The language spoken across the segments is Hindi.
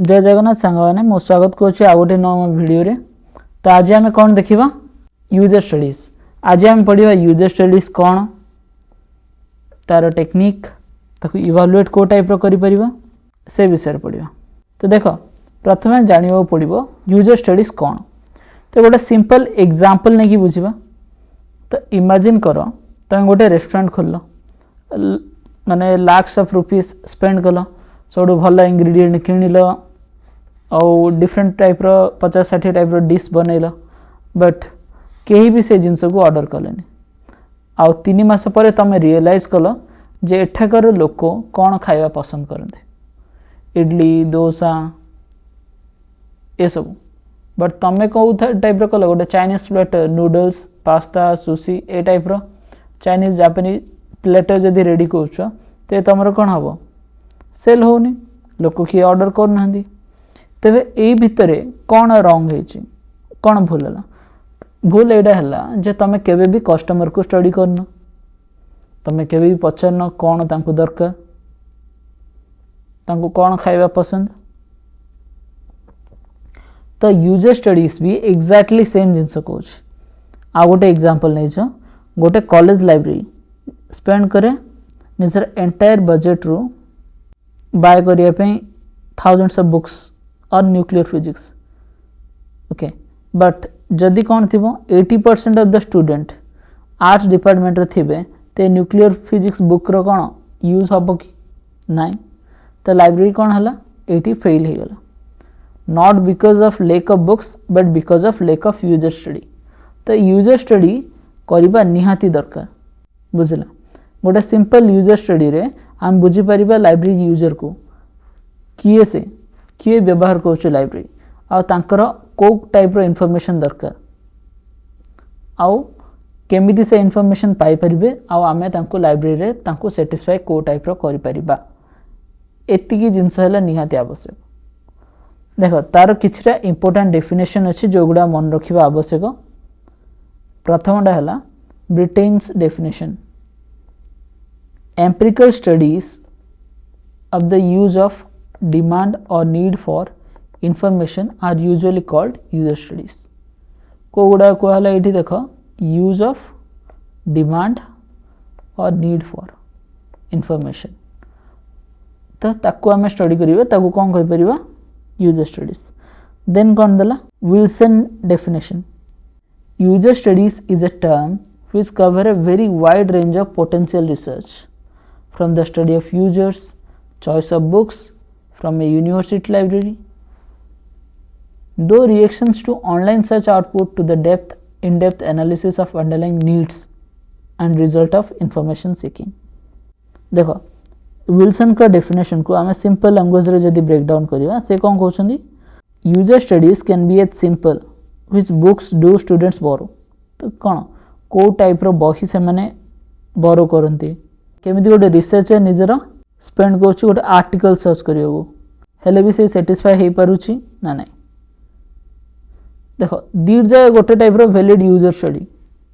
जय जगन्नाथ सांगवाने मो स्वागत करुच्ची आ गोटे नवा वीडियो रे। तो आज आम कौन देखा यूजर स्टडीज। आज आम पढ़ा यूजर स्टडीज कौन, तार टेक्निक, ताको इवालुएट को टाइप कर से विषय पढ़ा। तो देख प्रथम जानवा पड़ो यूजर स्टडीज कौन। तो गोटे सिंपल एग्जांपल नहीं कि बुझा। तो इमेजिन कर तुम गोटे रेस्टोरेंट खोल माने लाक्स ऑफ रुपीस स्पेंड कल, सब भल इंग्रेडिएंट किଣିल और डिफरेंट टाइप रो 50-60 टाइप रो डिश बनैल, बट कहीं भी से जिनस को ऑर्डर कलेनी। आउ 3 मास पर तुम रियलाइज कल जे एठाकर लोक कौन खाଇବା पसंद करते, इडली डोसा ये सब, बट तुम कौ टाइप कल गोटे Chinese platter noodles pasta sushi ए टाइप रो चाइनीज जापानीज प्लेटर जदि रेडी कर तो तुम कौन हम सेल होनी, लोक किए ऑर्डर करना। तेरे यही भितर कौन रंग है, कौन भूल है? भूल एटा है जे तुम केवे भी कस्टमर को स्टडी करना, तुम केवे भी पचारन कौन तांको दरकार, तांको कौन खाଇବା पसंद। तो यूजर स्टडीज भी एग्जैक्टली सेम जिनस कौच। आ गोटे एग्जांपल नहीं गोटे कॉलेज लाइब्रेरी स्पेंड करे निजर एंटायर बजेट रू बाय करिया पे थाउजेंड्स ऑफ बुक्स और न्यूक्लियर फिजिक्स, ओके, बट जदि कौन थी 80% of the student arts department रे थिबे ते न्यूक्लियर फिजिक्स बुक रो कौन यूज हम कि नाई। तो लाइब्रेरी कौन हला 80 फेल हो गला, not because of lake of books but because of lake of user study. तो यूजर स्टडी करबा निहाती दरकार, बुझला। गोटे सिंपल यूजर स्टडी रे हम बुझी परिबा लाइब्रेरी यूजर को किए से किए व्यवहार कर लाइब्रेरी आउ तांकर को टाइप रो इन्फॉर्मेशन दरकार, आउ केमिति से इन्फॉर्मेशन पाई परिबे, आउ आमे तांको लाइब्रेरी रे तांको सैटिस्फाई को टाइप रो करि परिबा। एतिकी जिंस हला निहाती आवश्यक। देखो तार किछटा इंपोर्टेंट डेफिनेशन अछि जो गुडा मन रखिबा आवश्यक। प्रथमटा हला Britain's definition, empirical studies of the use of demand or need for information are usually called user studies। को गुड़ा कहला ये देख use of demand or need for information, तो ताको आमे स्टडी करिवे ताको कौन कहि परिबा यूजर स्टडीज। देन कौन दला Wilson definition, user studies is a term which cover a very wide range of potential research from the study of users, choice of books from a university library, though reactions to online search output to the in-depth analysis of underlying needs and result of information seeking। देखो विल्सन का डेफिनेशन को आम सिंपल लैंग्वेज रे जदि ब्रेक डाउन करिवा से कौन कहउछंदी user studies can be as simple which books do students borrow. तो कौन को टाइप रो बही से माने बोरो करंती, केमिति गोटे रिसर्चर निजर स्पेंड करछु गोटे आर्टिकल सर्च करियो हेले भी से सैटिस्फाई हे पारुछि ना नहीं। देखो दीड जाय गोटे टाइप रो वैलिड यूजर स्टडी,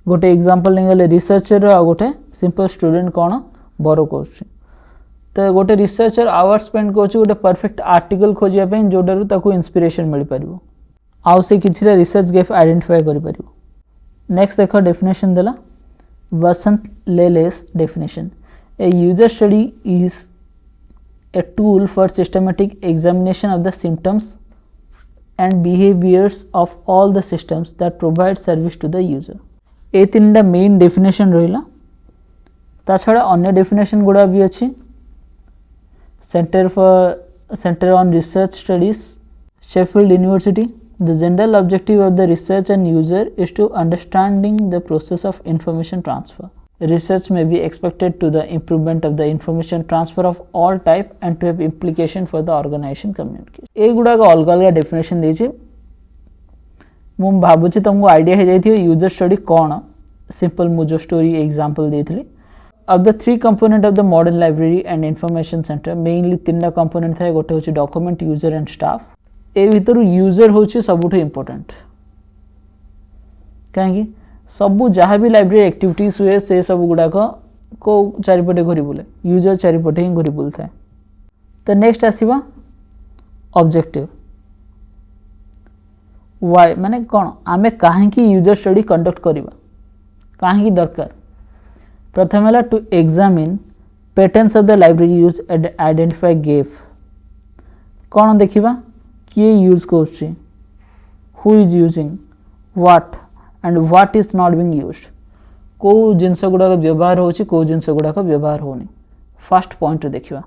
गोटे एग्जांपल नहीं गले रिसर्चर आ गोटे सिंपल स्टूडेंट कौन बोरो करछु। तो गोटे रिसर्चर आवर स्पेंड करछु गोटे परफेक्ट आर्टिकल खोजिया पे जोडरू ताको इंस्पिरेशन मिल परिबो, आउ से किछरा रिसर्च गैप आइडेंटिफाई करि परिबो। नेक्स्ट देखो डेफिनेशन देला वसंत लेलेस definition, a user study is a tool for systematic examination of the symptoms and behaviors of all the systems that provide service to the user। ए तीनटा मेन डेफिनेशन रहिला, ता छडा अन्य डेफिनेशन गुडा भी अछि। Centre on research studies Sheffield university, the general objective of the research and user is to understanding the process of information transfer। Research may be expected to the improvement of the information transfer of all type and to have implication for the organization communication। ए गुडा का अलग अलग डेफिनेशन देछि, मु भाबुछि तुमको आईडिया हे जाइथियो यूजर स्टडी कोन। सिंपल मु जो story example देथिली of the 3 component of the modern library and information center, mainly 3टा कंपोनेंट थाए, गोटे होछि डॉक्यूमेंट यूजर एंड स्टाफ। ए भितर यूजर होछि सबुठो इंपोर्टेंट, काहेकि सबू जहाँ भी लाइब्रेरी एक्टिविटीज हुए से सब गुड़ाक को चारिपटे घूरी बुले, यूजर चारिपटे ही घूरी बुलता है। तो नेक्स्ट आसवा ऑब्जेक्टिव वाई माने कौन आमे कहीं यूजर स्टडी कंडक्ट करिबा कहीं दरकार प्रथम है to examine patterns of the library use and identify gap कौन देखिबा किए यूज करछि who is using what and what is not being used को जिनस गुडा व्यवहार होछि को जिनस गुडा व्यवहार होनी फर्स्ट पॉइंट देखिबा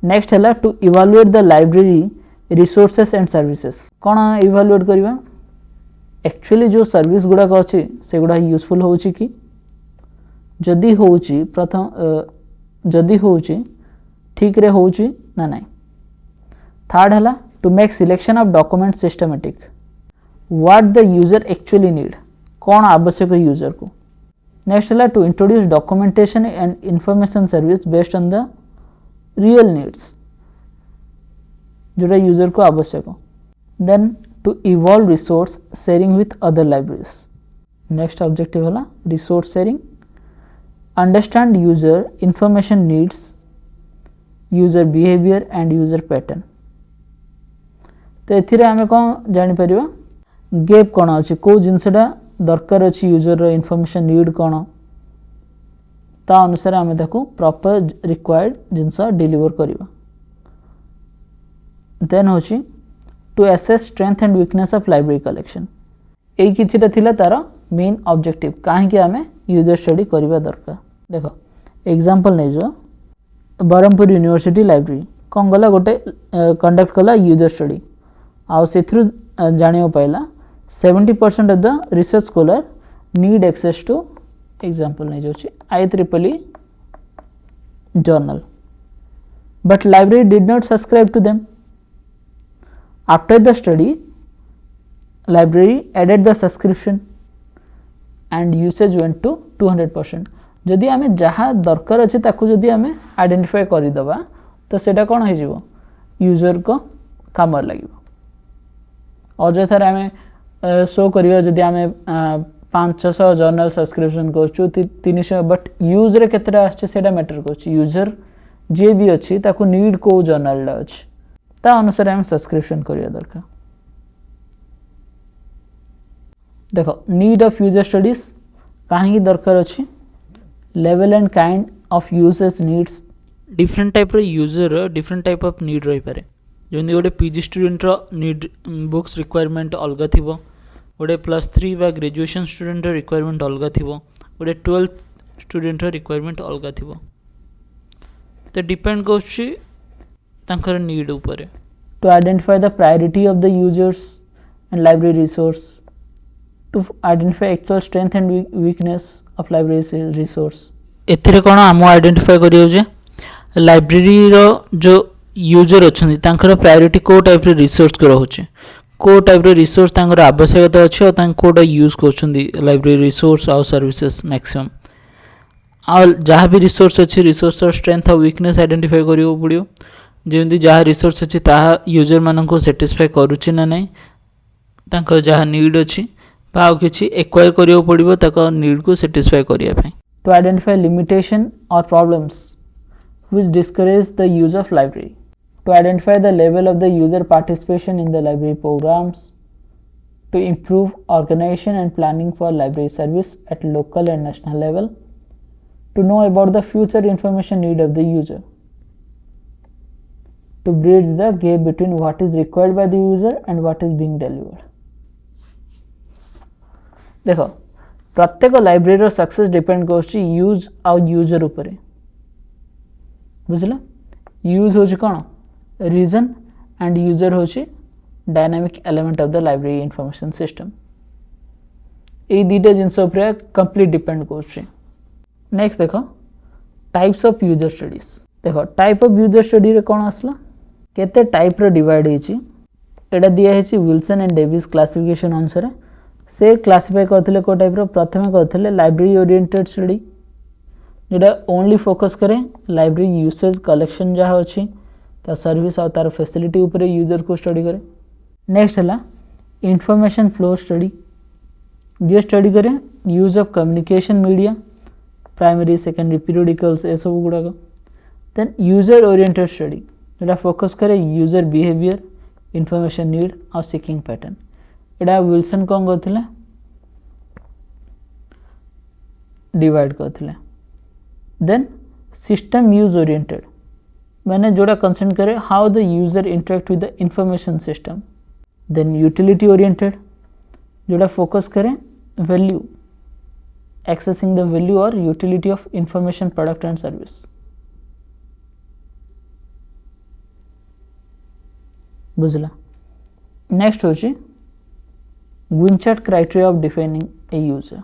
नेक्स्ट है to evaluate the library resources and services कौन इवैल्यूएट करबा एक्चुअली जो सर्विस गुड़ाक अच्छी से गुड़ा यूजफुल होची कि जदि होची प्रथम जदि होची ठीक रे होची ना नहीं थर्ड है to make selection of document systematic what the user actually need कौन आवश्यक यूजर को नेक्स्ट है to introduce documentation and information service based on the real needs जोड़ा यूजर को आवश्यक then to evolve resource sharing with other libraries. Next objective है resource sharing, understand user information needs, user behavior and user pattern. तो एथिरे आमे कौन जानि परिबा गैप कौन अच्छी को जिनसटा दरकार अच्छी यूजर रो इनफॉरमेशन नीड कौन ता अनुसार आमे ताको प्रॉपर रिक्वायर्ड जिनस डिलीवर करिबा देन होची to assess strength and weakness of library collection यही किछिटा थिला तार मेन ऑब्जेक्टिव कहीं आमे यूजर स्टडी करबा दरकार देखो एग्जांपल नै जो बरहमपुर यूनिवर्सिटी लाइब्रेरी कौन गला गोटे कंडक्ट कला यूजर स्टडी आउ सेथरु जानियो पाइला 70% of the research scholar need access to example नै जोछि IEEE journal but library did not subscribe to them After the study, library added the subscription and usage went to 200%. जदि आमे जहाँ दरकार अच्छे ताकू जदि आमे आइडेंटिफाई करि दबा तो सेटा कौन हो जिवो यूजर को काम लागिवो अजथार आमे शो करियो जदि आमे 500 जर्नल सब्सक्रिप्शन करछु 300 बट यूज रे केतरा आछे सेटा मैटर करछु यूजर जे भी अछि ताकू नीड को जर्नल अछि ता अनुसार हम सब्सक्रिप्शन करिया दरकार देखो नीड ऑफ यूजर स्टडीज कहीं दरकार अछि level and kind of users needs different type रो user different type of need रही पारे जंदी गोटे पीजी स्टूडेंट रो नीड बुक्स रिक्वायरमेंट अलग थिबो गोटे +3 बा ग्रेजुएशन स्टूडेंट रो रिक्वायरमेंट अलग थिबो गोटे 12th स्टूडेंट रो रिक्वायरमेंट अलग थिबो तो डिपेंड करछि तांकर नीड ऊपर to identify the priority of the users and library resource to identify actual strength and weakness of library resource एथिरे कोन आम आइडेंटिफाई करियो जे लाइब्रेरी रो जो यूजर अछन तांकर प्रायोरिटी को टाइप रे रिसोर्स को रहउचे को टाइप रे रिसोर्स तांकर आवश्यकता अछि और तां कोडा यूज करछन्दी लाइब्रेरी रिसोर्स और सर्विसेज मैक्सिमम आ जहाँ भी रिसोर्स अछि रिसोर्स और स्ट्रेंथ और वीकनेस आइडेंटिफाई करियो पड़ियो जेमती जहाँ रिसोर्स अच्छी ताहा यूजर मानन को सैटिस्फाई करूची ना नहीं तांकर जहाँ नीड अच्छी बा किछि एक्वायर करियो पड़िबो ताको नीड को सैटिस्फाई करिया पई टू आइडेंटिफाई लिमिटेशन और problems which discourage the use of library to identify the level of the user participation in the library programs to improve organization and planning for library service at local and national level to know about the future information need of the user to bridge the gap between what is required by the user and what is being delivered. देखो प्रत्येक लाइब्रेरी रो सक्सेस डिपेंड करछि यूज और यूजर ऊपर बुझला यूज होछि कोन रीजन एंड यूजर होछि dynamic element of the library information system ए दीटा जिंस ऊपर कंप्लीट डिपेंड करछि नेक्स्ट देखो टाइप्स ऑफ यूजर स्टडीज देखो टाइप ऑफ यूजर स्टडी रे कोन आसला केते टाइप रो डिवाइड हेछि एटा दिया हेछि विल्सन एंड डेविस क्लासिफिकेशन अनुसार से क्लासिफाई करथिले को टाइप रो प्रथमे करथिले लाइब्रेरी ओरिएंटेड स्टडी जेटा ओनली फोकस करे लाइब्रेरी यूसेज कलेक्शन जहाँ अच्छी ता सर्विस और तार फैसिलिटी ऊपर यूजर को स्टडी करे नेक्स्ट है इंफॉर्मेशन फ्लो स्टडी जे स्टडी करे use of communication media primary secondary periodicals ए सब गुड़ाक देन यूजर ओरिएंटेड स्टडी जोटा फोकस करे यूजर बिहेवियर इनफॉरमेशन नीड और सीकिंग पैटर्न एटा विल्सन कौन करथिले डिवाइड करथिले देन सिस्टम यूज ओरिएंटेड मैंने जोड़ा कंसर्न करे how the user interact with the information system then utility oriented जोड़ा फोकस करें value accessing the value or utility of information product and service बुझला नेक्स्ट होची विंचार्ट criteria of defining a user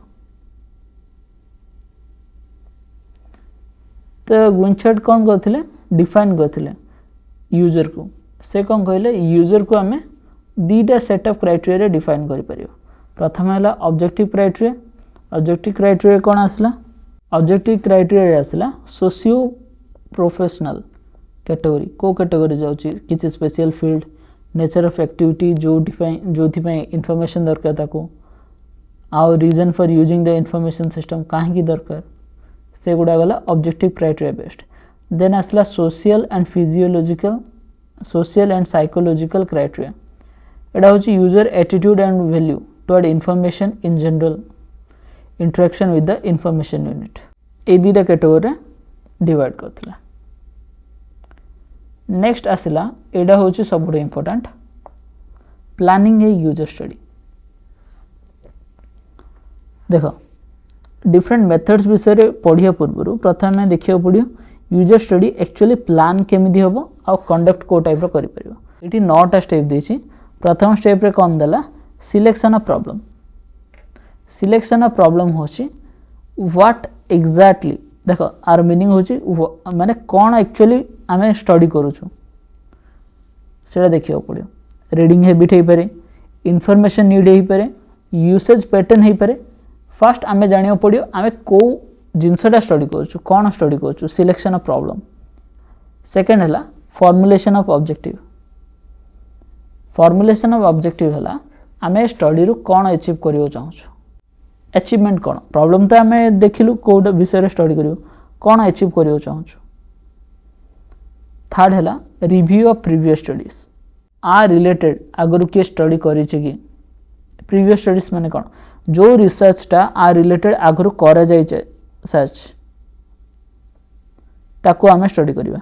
तो विंचार्ट कौन करथिले डिफाइन करथिले यूजर को से कौन कहले यूजर को हमें दीटा सेट ऑफ क्राइटेरिया डिफाइन करि परियो प्रथम हैला ऑब्जेक्टिव क्राइटेरिया ऑब्जेक्टिव क्राइटेरिया कौन आसला ऑब्जेक्टिव क्राइटेरिया आसला सोशियो प्रोफेशनल कैटेगरी को कैटेगरी जाउची किछि special field nature of activity जो इनफॉरमेशन दरकार ताको आउ reason for using the information system काहे की दरकार से गुडा गला ऑब्जेक्टिव क्राइटेरिया बेस्ड देन आसला सोशल एंड साइकोलॉजिकल क्राइटेरिया एटा होची user attitude and value toward information in general interaction with the information unit ए दुटा कैटेगरी डिवाइड करथिला नेक्स्ट आसला एडा होची सबुठ important planning a user study देखो डिफरेंट मेथड्स विषय पढ़िया पूर्व प्रथम में देखिया पड़ियो यूजर स्टडी एक्चुअली प्लान केमिति हबो आ कंडक्ट को टाइप रो करि परियो एटी 9टा स्टेप देछि प्रथम स्टेप रे कोन दला selection of problem selection of problem होची व्हाट एग्जैक्टली देखो आर मीनिंग होची माने कोन एक्चुअली आमे स्टडी करूछु सेटा देखियो पड़ियो रीडिंग हैबिट हे पारे इनफॉरमेशन नीड हे पारे यूसेज पैटर्न हे पारे फर्स्ट आमे जानियो पड़ियो आमे को जिंसटा स्टडी करूछु कोन स्टडी करूछु सिलेक्शन ऑफ प्रॉब्लम सेकंड हला फॉर्मुलेशन ऑफ ऑब्जेक्टिव हला आमे स्टडी रु कोन अचीव करियो चाहछु अचीवमेंट कौन प्रॉब्लम तो आम देखिलु कोड विषय स्टडी करियो कौन अचीव करियो चाहछु थर्ड हैला रिव्यू ऑफ प्रीवियस स्टडीज आ रिलेटेड आगरु के स्टडी करि छै कि प्रीवियस स्टडीज माने कौन जो रिसर्च टा आ रिलेटेड आगरु करा जाय छै सर्च ताको आम स्टडी करिवा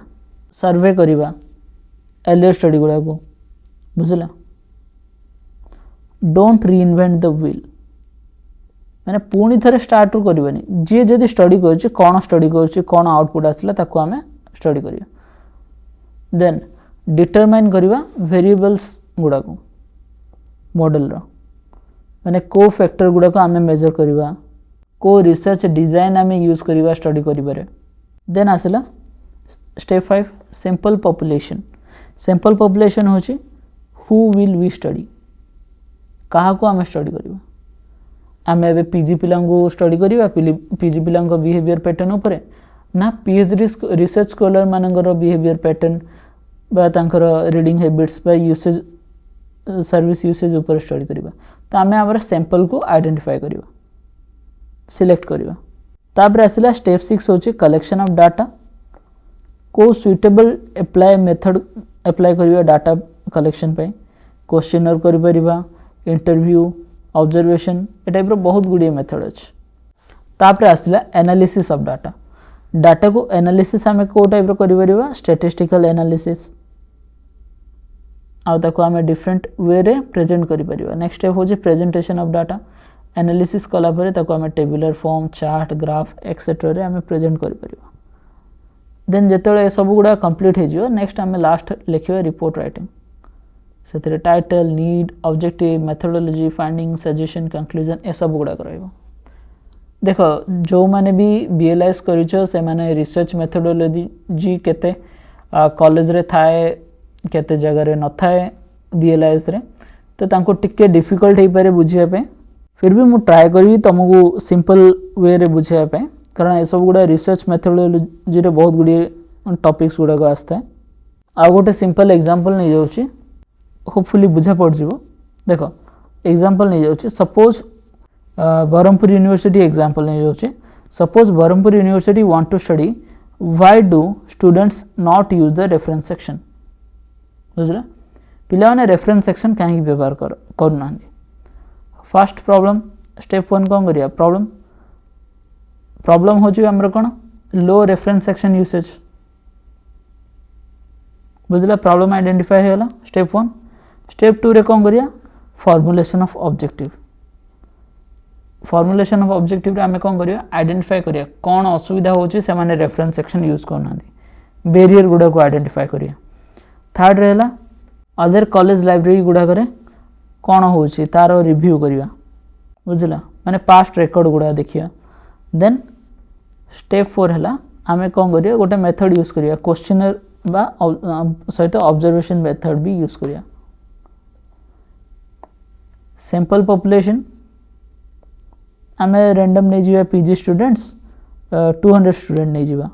सर्वे करिवा एलियर स्टडी गुडा को बुझला डोंट रीइन्वेंट द व्हील मैंने पुणी थे स्टार्ट रू करवानी जी जदि स्टडी कौन आउटपुट आसला ताको आमे स्टडी करिया देन डिटरमाइन करिवा वेरिएबल्स गुडा को मॉडल रो माने को फैक्टर गुडा को आमे मेजर करिवा को रिसर्च डिजाइन आमे यूज करिवा स्टडी करिबारे देन आसला स्टेप 5 सैंपल पॉपुलेशन होची हु विल वी स्टडी कहा को आमे स्टडी करिवा आम ए पीजी पिला स्टडी करिवा पीजी पिला बिहेवियर पैटर्न उपरे ना पीएचडी रिसर्च स्कॉलर मानकर बिहेवियर पैटर्न बा तांकर रीडिंग हैबिट्स बा यूसेज सर्विस यूसेज ऊपर स्टडी करिवा तो आम आमर सैंपल को आइडेंटिफाई करिवा सिलेक्ट करिवा तापर आसला स्टेप 6 होची कलेक्शन ऑफ डाटा को सुइटेबल मेथड अप्लाई करिवा डाटा कलेक्शन पे क्वेश्चनर करि परिबा इंटरव्यू ऑब्जर्वेशन ए टाइप बहुत गुड़िए मेथड अच्छे तापर आसला एनालिसिस ऑफ डाटा को एनालिसिस आम को टाइप कर स्टैटिस्टिकल एनालिसिस आउ आम डिफरेंट वे रे प्रेजेंट करि परिबा नेक्स्ट स्टेप होची प्रेजेंटेशन ऑफ डाटा एनालिसिस कला परे ताको आम tabular form chart graph etcetera रे आम प्रेजेंट करि परिबा देन जेतेले सब गुडा कंप्लीट हे जियो नेक्स्ट आम लास्ट लिखिबा रिपोर्ट राइटिंग से title need objective methodology finding suggestion conclusion ए सब गुडा करइबो देखो जो माने भी बीएलआईएस करिछो से माने रिसर्च मेथोडोलॉजी केते कॉलेज रे थाए केते जगह रे न थाए बीएलआईएस रे तो तांको टिके डिफिकल्ट हे पारे बुझिया पे फिर भी मु ट्राई करबी तुमको सिंपल वे रे बुझिया पे कारण ए सब गुडा रिसर्च मेथोडोलॉजी रे बहुत गुडी टॉपिक्स गुडा को आस्ता है आ गोटे सिंपल एग्जांपल नै जाउची होपफुली बुझा पड़ जीवो देखो एग्जांपल नै जाउची सपोज बरहमपुर यूनिवर्सिटी एग्जांपल नै जाउची suppose Berhampur university want to study why do students not use the reference section बुझला पिलाने रेफरेंस सेक्शन कहीं व्यवहार करना। फर्स्ट प्रॉब्लम स्टेप 1 कौन करिया प्रॉब्लम हो आमर कौन लो रेफरेंस सेक्शन यूसेज बुझला प्रॉब्लम आइडेंटिफाई होगा स्टेप 1। स्टेप 2 रे कौन करिया formulation of objective. Formulation of objective रे आमे कौन करिया आइडेंटिफाई करिया कौन असुविधा होची से माने रेफरेंस सेक्शन यूज करना बेरियर गुडा को आइडेंटिफाई करिया। थर्ड रहेला अदर कॉलेज लाइब्रेरी गुडा करे कौन होची तारो रिव्यू करिया बुझला माने पास्ट रिकॉर्ड गुडा देखिया। देन स्टेप 4 हैला आमे कौन करिया गोटे मेथड यूज करिया क्वेश्चनर बा सहित ऑब्जर्वेशन मेथड भी यूज करिया। सैंपल पॉपुलेशन आमे रैंडम नहीं जीवा पीजी स्टूडेंट्स 200 स्टूडेंट नहीं जीवा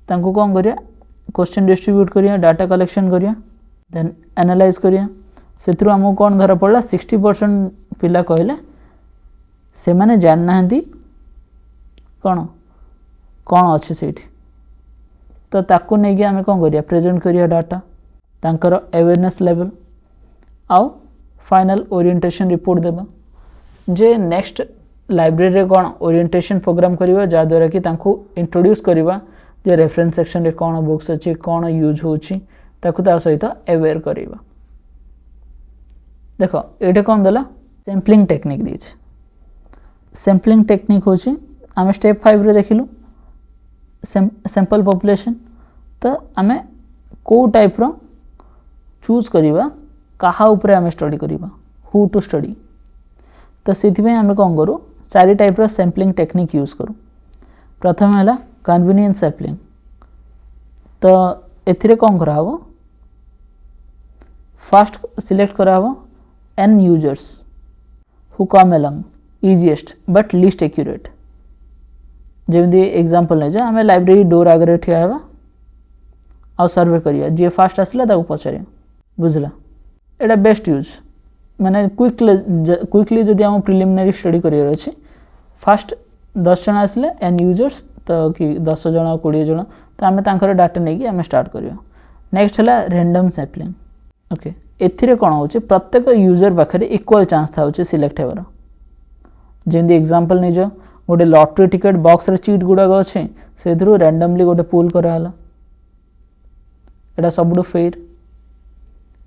तांको कौन करिया क्वेश्चन डिस्ट्रीब्यूट करिया डाटा कलेक्शन करिया देन एनालाइज करिया। सेथरु हमको कौन धरा पड़ला 60% पिला कहले से माने जान नाहंती कौन कौन अच्छे सेठी तो ताकू नहीं आमे कौन करिया प्रेजेंट करिया डाटा तांकर अवेयरनेस लेवल आउ फाइनल ओरिएंटेशन रिपोर्ट देबा जे नेक्स्ट लाइब्रेरी कौन ओरिएंटेशन प्रोग्राम करिवा जा द्वारा कि तांको इंट्रोड्यूस करिवा जे रेफरेंस सेक्शन रे कौन बुक्स अछि कौन यूज होछि ताकू ता सहित अवेयर करिवा। देखो एटे कौन दला सैम्पलिंग टेक्निक दीछ। सैम्पलिंग टेक्निक होछि आमे स्टेप 5 रे देखिलु सैंपल पॉपुलेशन तो आमे को टाइप रो चूज करिवा कहा ऊपर आमे स्टडी करिवा हु टू स्टडी तो से आमे कौन करूँ 4 टाइप रो सैम्पलिंग टेक्निक यूज करूँ। प्रथम है कन्वीनियंस सैम्पलिंग तो एथिरे कौन करा हो फर्स्ट सिलेक्ट करा हो n users who come along easiest but least accurate जेमती एग्जांपल नहीं आम लाइब्रेरी डोर आगे ठिया हेबा आ सर्वे करिया जे फास्ट आसला ताकू पचारिया बुझला एटा बेस्ट यूज माने क्विकली जदि आम प्रिलिमिनरी स्टडी करियर अछि फास्ट 10 जन आसले एन यूजर्स तो कि 10 जन 20 जन तो आम तांकर डाटा नहीं कि आम स्टार्ट करिया। नेक्स्ट है रैंडम सैम्पलिंग ओके एथिरे कौन होची प्रत्येक यूजर पाखे इक्वल चांस था सिलेक्ट हेबार जेमती एग्जांपल नहीं जो गोटे लॉटरी टिकेट बॉक्स रे चीट गुड़ाक अच्छे से रैंडमली गोटे पुल कराला एटा सबुठु फेयर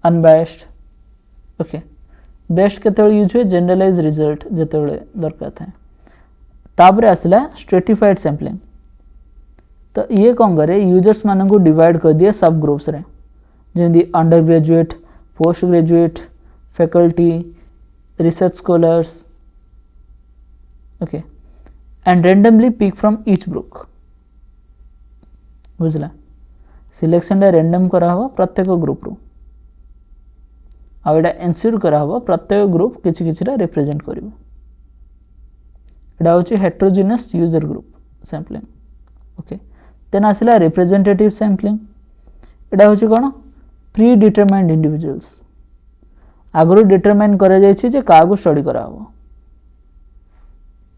अनबायस्ड ओके। बेस्ट केतेबेले यूज हुए जनरलाइज रिजल्ट जेतेबेले दरकार थाए। तापर आसला स्ट्रेटिफाइड सैम्पलिंग तो ये कौन करे यूजर्स मान को डिवाइड कर दिए सब ग्रुप्स रे जेमती undergraduate postgraduate faculty research scholars okay and randomly pick from each book बुझला सिलेक्शन रे रैंडम करा हो प्रत्येक ग्रुप रो आ एटा एंश्योर करा हो प्रत्येक ग्रुप किछि किछि रा रिप्रेजेंट करिवो एटा होची heterogeneous user group sampling okay. Then आसिला रिप्रेजेंटेटिव सैम्पलिंग एटा होची कोन प्री डिटरमाइंड इंडिविजुअल्स आगरो डिटरमाइन करा जाय छी जे कागो स्टडी करा हो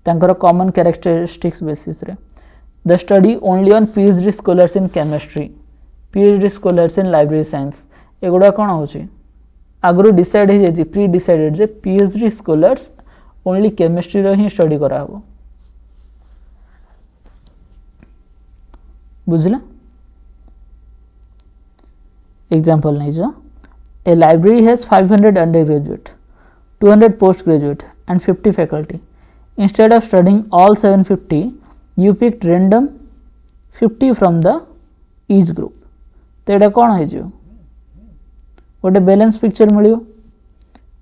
तांकर कॉमन कैरेक्टरिस्टिक्स बेसिस रे the study only on PhD scholars in chemistry PhD scholars in library science एगुड़ा कौन होची आगु डिसाइड हो जाए प्री डिसाइडेड जे पीएचडी स्कॉलर्स ओनली केमिस्ट्री रो ही स्टडी करा हो बुझला। एग्जांपल नहीं जो ए library has 500 undergraduate 200 post graduate and 50 faculty instead of studying all 750 you picked random 50 from the each group तो एटा कौन है जो गोटे बैलेंस पिक्चर मिलियो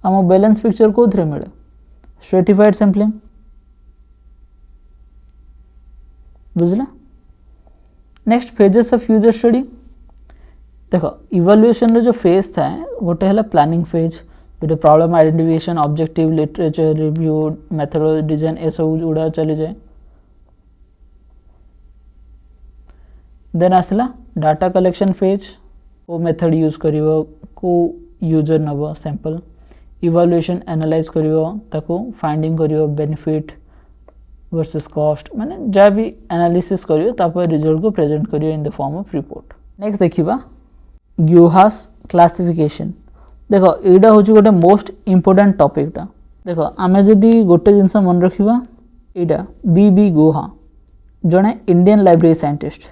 आम बैलेंस पिक्चर को मिले स्ट्रेटिफाइड सैम्पलिंग बुझला। Next phases of user study देखो इवैल्यूएशन रो जो फेज था गोटे है प्लानिंग फेज जो problem identification objective literature review method design ए सब गुड़ा चली जाए। देन आसला डाटा कलेक्शन फेज को मेथड यूज करिवो को यूजर नब सैंपल इवैल्यूएशन एनालाइज करिवो ताको फाइंडिंग करिवो बेनिफिट वर्सेस कॉस्ट माने जहाँ भी एनालिसिस करियो तापर रिजल्ट को प्रेजेंट करियो in the form of report. Next देखिबा ग्यूहास क्लासिफिकेशन। देख यहाँ हूँ गोटे मोस्ट इम्पोर्टाट टॉपिकटा। देख आम जदि गोटे जिनस मन रखा यहाँ बी गुहा जड़े इंडियन लाइब्रेरी साइंटिस्ट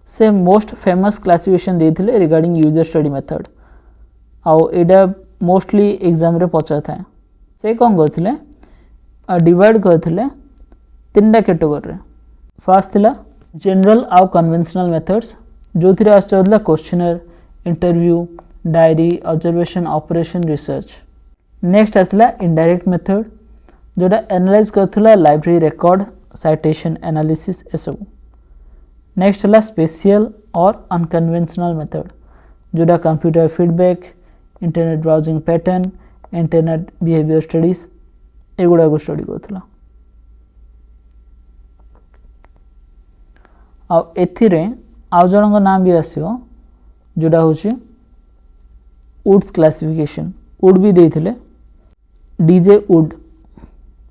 से मोस्ट फेमस क्लासिफिकेशन देते रिगार्डिंग यूजर स्टडी मेथड आउ एटा मोस्टली एग्जाम रे पचार था। से कौन करते डिवाइड करते तीन कैटेगोरी। फर्स्ट थिला जनरल आउ कन्वेंशनल मेथड्स जो थी आसला questionnaire interview diary observation operation research. Next आसला इनडायरेक्ट मेथड जोटा एनालाइज करथुला लाइब्रेरी रिकॉर्ड साइटेशन एनालिसिस एसबू। नेक्स्ट है स्पेशल और अनकन्वेंशनल मेथड जोटा computer feedback internet browsing pattern internet behaviour studies एगुड़ा को स्टडी करथुला। आउ जन नाम भी आसो जोटा हूँ वुड्स क्लासिफिकेशन। वुड भी देते डीजे वुड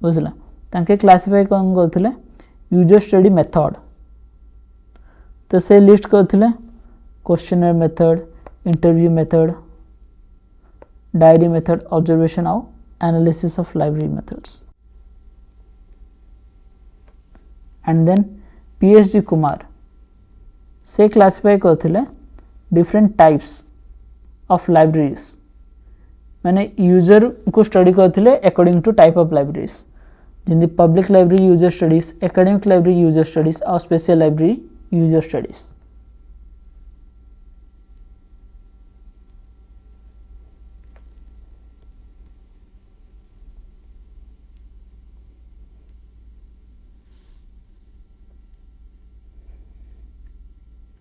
बुझला तांके क्लासिफाई कौन करते यूजर स्टडी मेथड। तो से लिस्ट करते questionnaire method interview method diary method observation आउ analysis of library methods. And then PhD Kumar से क्लासिफाई करते डिफरेंट टाइप्स ऑफ लाइब्रेरीज मैंने यूजर को स्टडी करते according to type of libraries जिंदी public library user studies academic library user studies और special library user studies.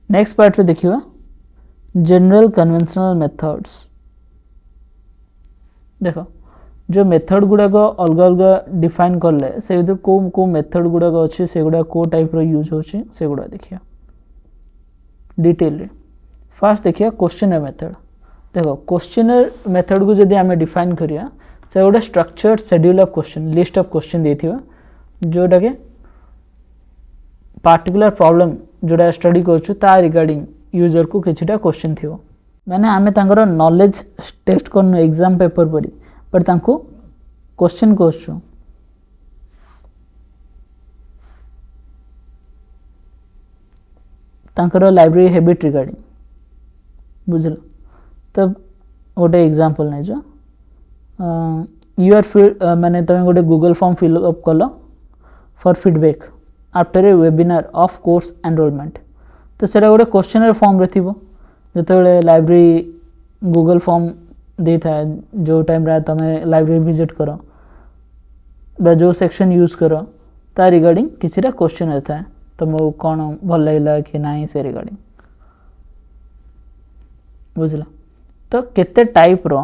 Next part में देखिए जनरल कन्वेंशनल मेथड्स। देखो जो मेथड गुड़ाक अलग अलग डिफाइन कले से भर को मेथड गुड़ाक अच्छे से गुड़ा को टाइप यूज होचे से गुड़ा देखिए डिटेल रे। फास्ट देखिए क्वेश्चनर मेथड। देखो क्वेश्चनर मेथड को जदि आम डिफाइन करिया से गोटे structured schedule of question list of question देथिबा जोटा के पार्टिकुलर प्रॉब्लम जोटा स्टडी करछु ता रिगार्डिंग यूजर को किछटा क्वेश्चन थिबो माने आमे तांकर नॉलेज टेस्ट करनो एग्जाम पेपर परी पर तांको क्वेश्चन करछु। तांकर लाइब्रेरी हैबिट रिगार्डिंग बुझल। तब गोटे एग्जांपल नै जो यू आर माने तमे गोटे गूगल फॉर्म फिल अप कलो for feedback after a webinar of course enrolment. तो सेटा गोटे क्वेश्चनर फॉर्म रे थिबो जतबेले लाइब्रेरी गूगल फॉर्म दे था जो टाइम रे तमे लाइब्रेरी विजिट करो बा जो सेक्शन यूज करो ता रिगार्डिंग किछिरा क्वेश्चन रहता है तुमको कौन भल लगे कि नहीं से रिगार्डिंग बुझला। तो केते टाइप रो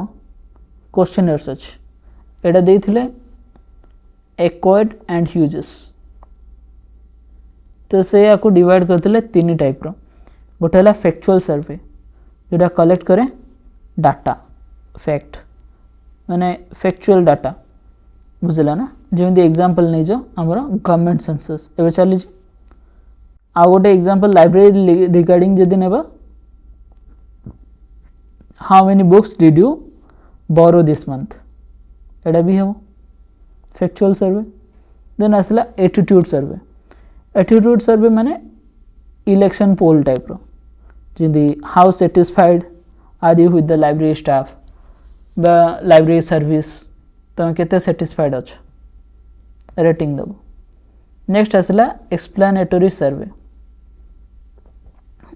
क्वेश्चनर्स अच्छे एटा देथिले एक्वायर्ड एंड ह्यूजेस। तो से या को डिवाइड करते तीन टाइप रो। गोटे है फैक्चुअल सर्वे जोटा कलेक्ट करे डाटा फैक्ट माने फैक्चुअल डाटा बुझला ना जमी एग्जांपल नहीं जो आमर गवर्नमेंट सेंसस एवं चली। आ गोटे एग्जांपल लाइब्रेरी रिगार्डिंग जदि नेबा how many books did you borrow this month एटा भी हम फैक्चुअल सर्वे। देन आसला एटीट्यूड सर्वे। एटीट्यूड सर्वे माने इलेक्शन पोल टाइप रो जदि how satisfied are you with the library staff बा लाइब्रेरी सर्विस तुम केते सैटिस्फाइड अच्छो रेटिंग दबो। नेक्स्ट आसला एक्सप्लेनेटरी सर्वे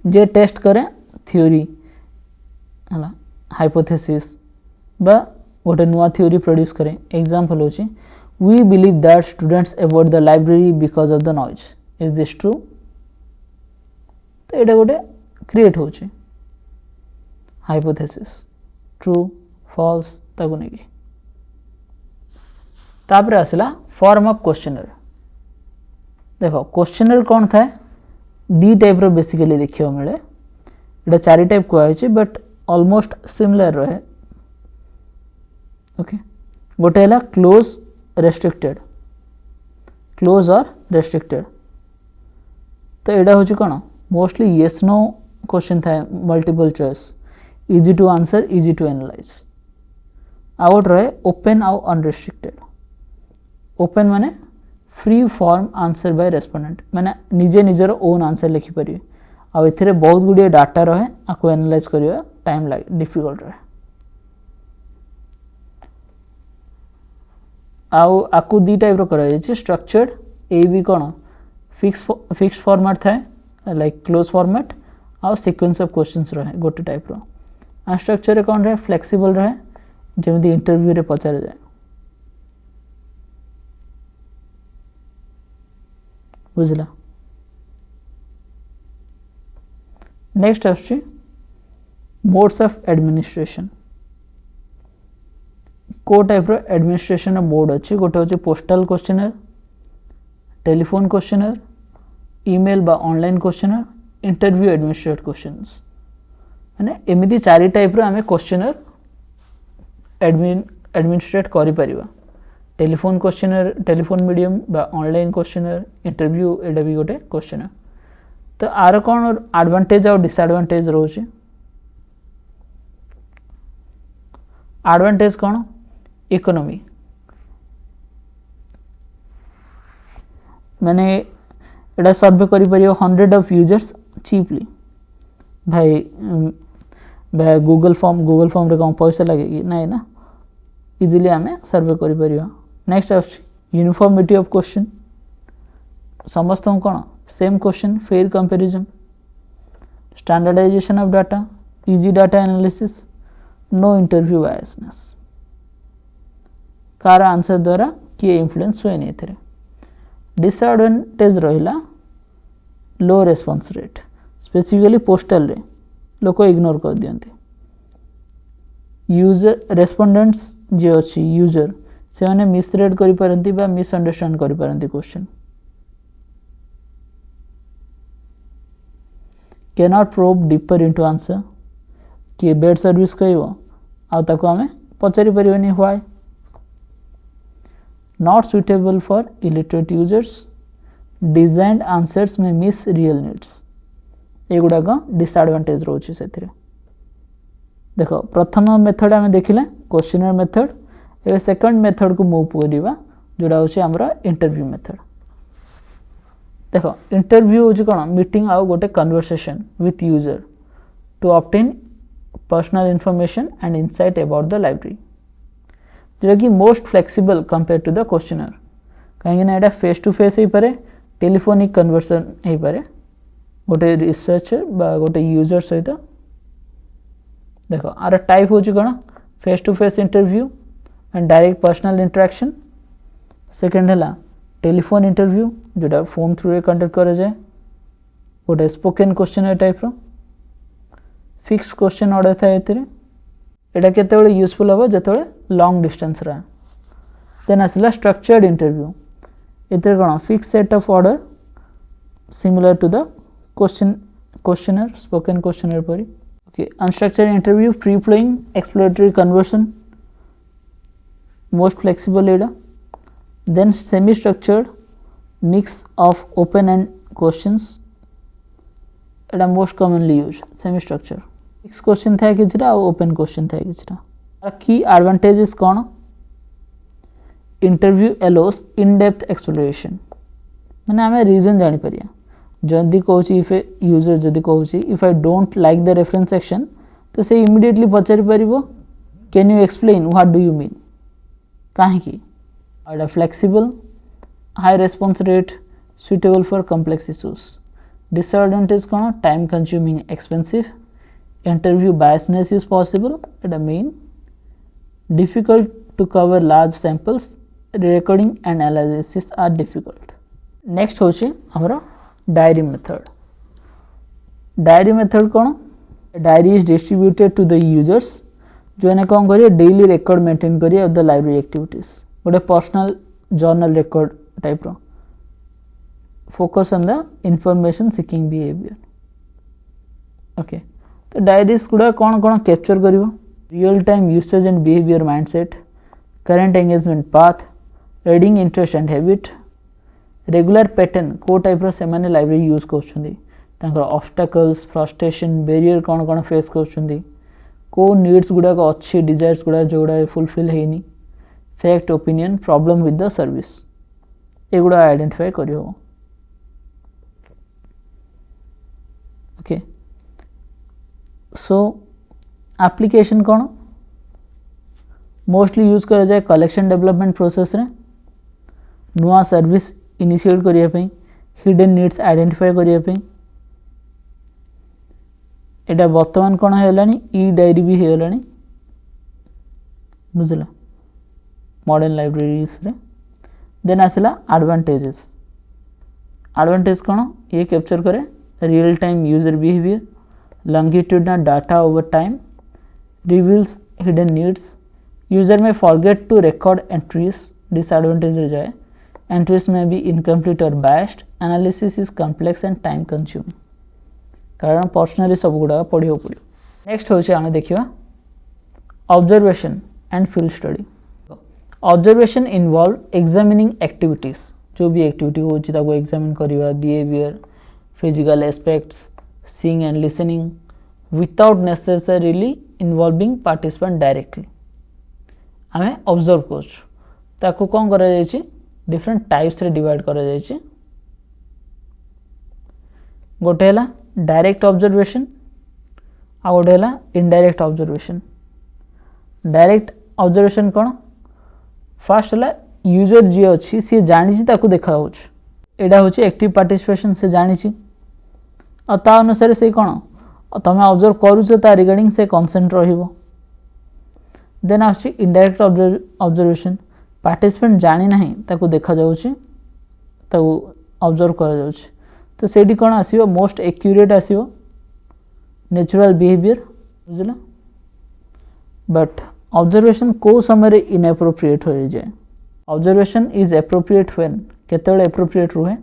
जे टेस्ट करे थ्योरी है हाइपोथेसिस बा गोटे नुआ थ्योरी प्रोड्यूस करे। एग्जांपल होची we believe that students avoid the library because of the noise is this true. तो ये गोटे क्रिएट होची हाइपोथेसिस ट्रू फॉल्स ताको नहीं। तापर आसला फॉर्म ऑफ क्वेश्चनर। देखो क्वेश्चनर कौन था दी टाइप रो बेसिकली देखियो मिले एटा चारि टाइप कहै बट ऑलमोस्ट सिमिलर रहे। ओके गोटे है क्लोज रेस्ट्रिक्टेड क्लोज और रेस्ट्रिक्टेड। तो यहाँ हूँ कौन मोस्टली येस नो क्वेश्चन था multiple choice easy to answer easy to analyse आ गोटे रहे ओपन आउ अनरेस्ट्रिक्टेड ओपन माने free form answer by respondent माने निजे निजर ओन आंसर लिखिपारे आउ एथिरे बहुत गुड़िए डाटा रहे आपको एनालाइज करिया टाइम लागे डिफिकल्ट रहे आउ आपको दी टाइप रो करा जाय स्ट्रक्चर्ड ए भी कोन फिक्स फॉर्मेट थाए लाइक क्लोज फॉर्मेट आउ सीक्वेंस ऑफ क्वेश्चंस रहे गोटे टाइप रो अनस्ट्रक्चर कौन रहे फ्लेक्सिबल रहे जमी इंटरव्यू रे पचार जाए बुझला नेक्स्ट आछी मोड्स ऑफ एडमिनिस्ट्रेशन को टाइप रो एडमिनिस्ट्रेशन मोड अच्छी गोटे होची postal questionnaire telephone questionnaire email बा online questionnaire interview administrate questions माने एमिति चारि टाइप रो आमे क्वेश्चनर एडमिनिस्ट्रेट करि परिबा टेलीफोन क्वेश्चनर टेलीफोन मीडियम बा ऑनलाइन क्वेश्चनर इंटरव्यू एडा भी गोटे क्वेश्चनर तो आर कौन एडवांटेज और डिसएडवांटेज रोचे एडवांटेज कौन इकोनॉमी माने एडा सर्वे करि परियो 100 ऑफ यूजर्स चीपली भाई गूगल फॉर्म रे कौन पैसा लगे कि नहीं ना इजीली आमे सर्वे करि परियो नेक्स्ट यूनिफॉर्मिटी ऑफ क्वेश्चन समस्त कौन same question fair comparison standardization of data easy data analysis no interview biasness कार आंसर द्वारा किए इन्फ्लुएंस हुए नहीं थे डिसएडवांटेज रहिला low response rate specifically postal रे लोक इग्नोर कर दियंती यूजर रेस्पोंडेंट्स जे अच्छी यूजर से माने मिसरीड करि परंती बा मिसअंडरस्टैंड करि परंती question cannot probe deeper into answer कि बेड सर्विस कहबो आ ताको हमें पचारि परिबनी why not suitable for illiterate users designed answers may miss real needs एगुडा का डिसएडवांटेज रोची सेथिरे देखो प्रथम मेथड आमे देखिले क्वेश्चनर मेथड ए सेकंड मेथड को मूव करिवा जोडा होची हमरा इंटरव्यू मेथड देखो इंटरव्यू होची कोन मीटिंग आ गोटे conversation with user to obtain personal information and insight about the library जो कि most flexible compare to the questionnaire कहीं ना एटा फेस टू फेस ही पारे टेलीफोनिक कन्वर्सेशन ही पारे गोटे रिसर्चर बा गोटे यूजर सहित देखो आर टाइप होची कोन face to face interview and direct personal interaction second हला टेलीफोन इंटरव्यू जोटा फोन थ्रू रे कंडक्ट करे जाए गोटे स्पोकन क्वेश्चनर टाइप रो फिक्स क्वेश्चन ऑर्डर था एतिरे एटा केते बेले यूजफुल हो जतबे लॉन्ग डिस्टेंस रा देन आसला स्ट्रक्चर्ड इंटरव्यू एतिरे कोन fix set of order similar to the questionnaire spoken questionnaire परी okay unstructured interview free flowing exploratory conversation most flexible एडा then semi structured mix of open and questions एटा most commonly use semi structure fix question था किछरा और ओपन क्वेश्चन था किछरा की एडवांटेजेस कोन interview allows in depth exploration माने हमें रीजन जानि परिया जदी कहूची इफ यूजर जदी कहूची if I don't like the reference section तो से इमीडिएटली पचारि परिबो can you explain what do you mean काहे की are flexible, high response rate, suitable for complex issues. Disadvantage kono time consuming, expensive, interview biasness is possible, at a main, difficult to cover large samples, recording and analysis are difficult. Next होची हमरा diary method. Diary method kono diary is distributed to the users जो ने कौन करिए डेली रिकॉर्ड मेंटेन करिए ऑफ द लाइब्रेरी एक्टिविटीज गोटे पर्सनल जर्नल रिकॉर्ड टाइप रो focus on the information seeking behaviour okay तो डायरीज गुड़ा कौन कौन कैप्चर करिवो real time usage and behaviour mindset current engagement path reading interest and habit regular pattern को टाइप रो से माने लाइब्रेरी यूज करछुंदी तांकर ऑब्स्टैकल्स फ्रस्ट्रेशन बैरियर कौन कौन फेस करछुंदी को नीड्स गुड़ाक अच्छी डिजायर्स गुड़ा जोड़ा फुलफिल है fact opinion problem with the service एगुड़ा आइडेंटिफाई कर ओके सो एप्लिकेशन कौन मोस्टली यूज करा जाए कलेक्शन डेवलपमेंट प्रोसेस रे नुआ सर्विस इनिशिएट करिया पे हिडन नीड्स आइडेंटिफाई करिया पे एटा वर्तमान कौन है ई डायरी भी है बुझला मॉडर्न लाइब्रेरीज रे देन आसला एडवांटेजेस एडवांटेज कौन ये कैप्चर करे real time user behaviour longitudinal data over time reveals hidden needs user may forget to record entries disadvantage रे जाए entries may be incomplete or biased analysis is complex and time consuming कारण पर्सनली सब गुड़ा पढ़ियो पड़ो नेक्स्ट होचे आमे देखिबा observation and field study observation involve examining activities जो भी एक्टिविटी होची ताको एग्जामिन करिवा behaviour physical aspects seeing and listening without necessarily involving participant directly आमे ऑब्जर्व करछु ताको कोन करा जाय छी डिफरेंट टाइप्स रे डिवाइड करा जाय छी गोटे हला डायरेक्ट ऑब्जर्वेशन आ गोटे हला इनडायरेक्ट ऑब्जर्वेशन डायरेक्ट ऑब्जर्वेशन कोन फर्स्ट हला यूजर जे अछि से जानि छी ताको देखा होछ एडा होछि एक्टिव पार्टिसिपेशन से जानि छी और ता अनुसार से कौन तुम ऑब्जर्व करुच रिगार्डिंग से कन्सेंट रहिबो देन आछि इनडायरेक्ट ऑब्जर्वेशन पार्टिसिपेंट जानि नाही ताको देखा जाउछि ताको ऑब्जर्व करा जाउछि तो सेठी कौन आसीबो मोस्ट एक्यूरेट आसीबो नेचुरल बिहेवियर बुझला बट ऑब्जर्वेशन को समय रे इनएप्रोप्रिएट हो जाए ऑब्जर्वेशन इज एप्रोप्रिएट व्हेन केतेले एप्रोप्रिएट रुहे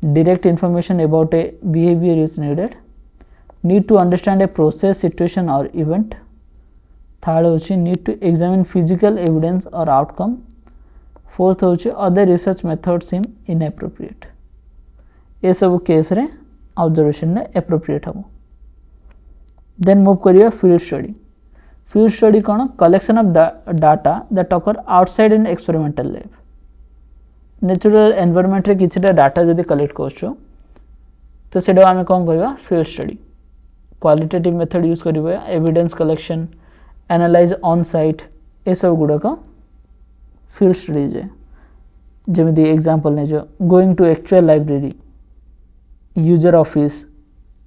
direct information about a behavior is needed need to understand a process situation or event third hochi need to examine physical evidence or outcome fourth hochi other research methods seem inappropriate ये सब केस रे ऑब्जर्वेशन ने एप्रोप्रिएट हम देन मूव करिया field study cone collection of data that occur outside in experimental lab natural environment रे किछटा डाटा जदि कलेक्ट करछो तो सेडा आमे कोन करबा field study qualitative method use करबा evidence collection analyse on site ए सब गुडा को फील्ड स्टडी जे जेमिति एग्जांपल ने जो going to actual library user office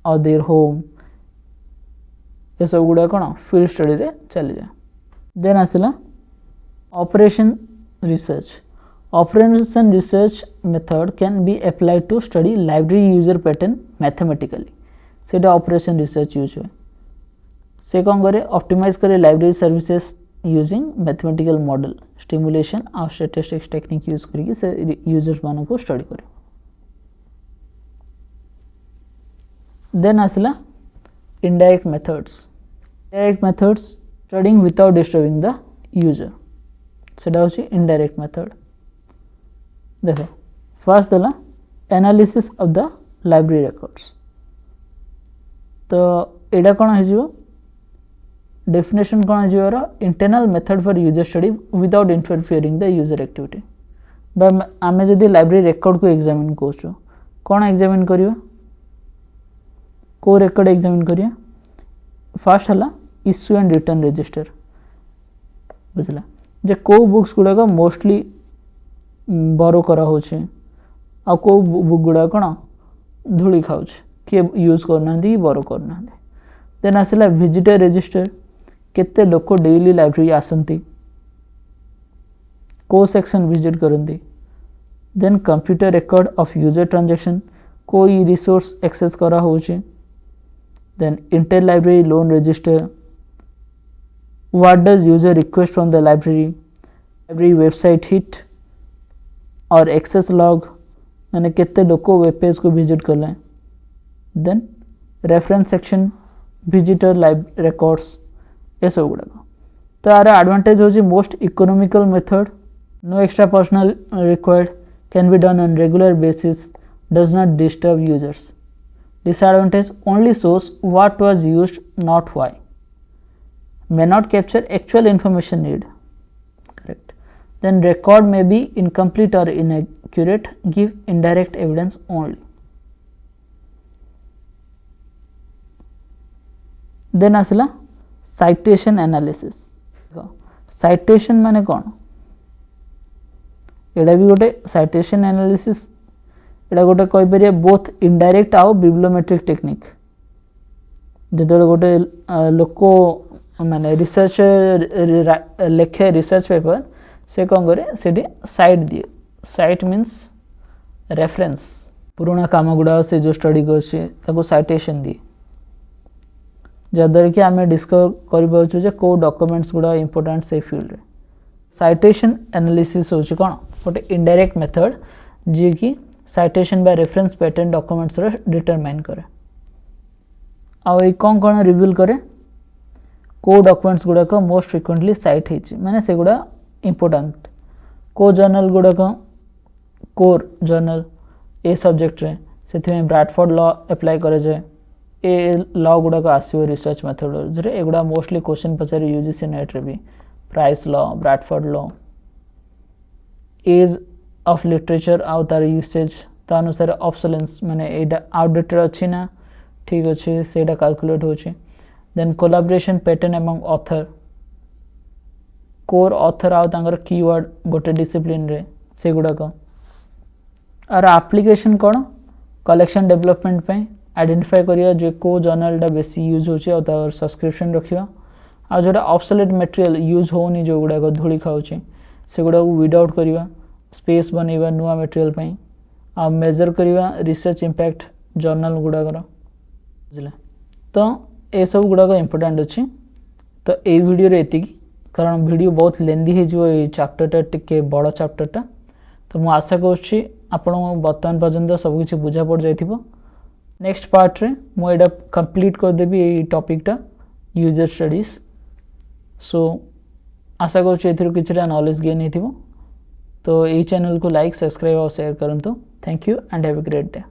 और देयर होम ए सब गुडा कोन फील्ड स्टडी रे चली जा देन आसला operation research Operation research method can be applied to study library user pattern mathematically. सेटा ऑपरेशन रिसर्च यूज हुए से कौन करे ऑप्टिमाइज करे library services using mathematical model stimulation और स्टैटिस्टिक्स टेक्निक यूज करके से यूजर्स मान को स्टडी करे देन आसला indirect methods studying without disturbing the user सेटा होची इनडायरेक्ट मेथड देखो फर्स्ट दला analysis of the library records तो एडा कौन है डेफिनेशन कौन है internal method for user study without interfering the user activity आमे जदि लाइब्रेरी रेकॉर्ड को एग्जामिन करछो कौन एग्जामिन करियो को रेकॉर्ड एग्जामिन करिया फर्स्ट हला इश्यू एंड रिटर्न रजिस्टर बुझला जे को बुक्स गुडा को मोस्टली बोरो करा होचे आ को बुक गुडा कोन धूली खाउछ के यूज करना दी बोरो करना दे देन आसला विजिटर रजिस्टर केते लोक डेली लाइब्रेरी आसंती को सेक्शन विजिट करंती then computer record of user transaction कोई रिसोर्स एक्सेस करा होचे then inter library loan register what does user request from the library website hit और एक्सेस लॉग मैंने केते लोक वेब पेज को विजिट करले then reference section visitor live records ये सब गुड़ा तो यार एडवांटेज होची most economical method no extra personnel required can be done on regular basis does not disturb users disadvantage only shows what was used not why may not capture actual information need. Correct. Then record may be incomplete or inaccurate, give indirect evidence only. Then asila citation analysis. Citation माने कौन? एडा भी गोटे citation analysis एडा गोटे कोई परिया both indirect आउ bibliometric technique. जेतेबेले गोटे लोको माने रिसर्च लेखे रिसर्च पेपर से कौन करे सेठी साइट दिए. Site means reference. पुराना काम गुड़ा से जो स्टडी करछे ताको साइटेशन दिए. जद्वारा कि आम डिस्कवर कर को डॉक्यूमेंट्स गुड़ा इंपोर्टेंट से फील्ड रे. साइटेशन एनालिसिस होची कोन गोटे इनडायरेक्ट मेथड जे कि citation by reference pattern documents रो डिटरमाइन करे. आ ए कौन रिवील करे को डॉक्यूमेंट्स गुड़ा को मोस्ट फ्रिक्वेंटली साइट होची माने से गुड़ा इंपोर्टेंट को जर्नल गुड़ा को कोर जर्नल ए सब्जेक्ट रे से ब्रैडफोर्ड लॉ अप्लाई करे जाए. ए लॉ गुड़ा को आसो रिसर्च मेथोडोलॉजी रे एगुड़ा मोस्टली क्वेश्चन पचारे यूजीसी नेट रे भी. Price law Bradford law age of literature आउ तार यूसेज ता अनुसार ऑब्सोलेंस माने एटा आउटडेटेड अछि ना ठीक अछि सेटा कैलकुलेट होछि. Then collaboration pattern among author core author आउ तांगर कीवर्ड गोटे डिसिप्लिन रे से गुड़ा को आर एप्लीकेशन कोन कलेक्शन डेवलपमेंट पे आइडेंटिफाई करिया जे को जर्नल डा बेसी यूज होछि और तार सब्सक्रिप्शन रखिया. आ जोटा ऑब्सोलेट मटेरियल यूज होनी जो गुड़ा को धूली खाउछि से गुड़ा को वीड आउट करिवा स्पेस बनेवा नुआ मटेरियल पे आ मेजर करिवा रिसर्च इंपैक्ट जर्नल गुड़ा कर बुझले. तो ए सब गुड़ा को इंपोर्टेंट अछि. तो ए वीडियो रे एतिकी कारण वीडियो बहुत लेंदी हे जो ए चैप्टरटा टिके बड़ चैप्टरटा. तो मु आशा करछि आपण बर्तमान पर्यंत सब किछि बुझा पड़ जाइथिबो. नेक्स्ट पार्ट रे मु एडा कंप्लीट कर देबी ए टॉपिकटा यूजर स्टडीज. सो आशा करछि एथिरो किछटा नॉलेज गेन हेथिबो. तो ए चैनल को लाइक सब्सक्राइब और शेयर करंतु. Thank you and have a great day.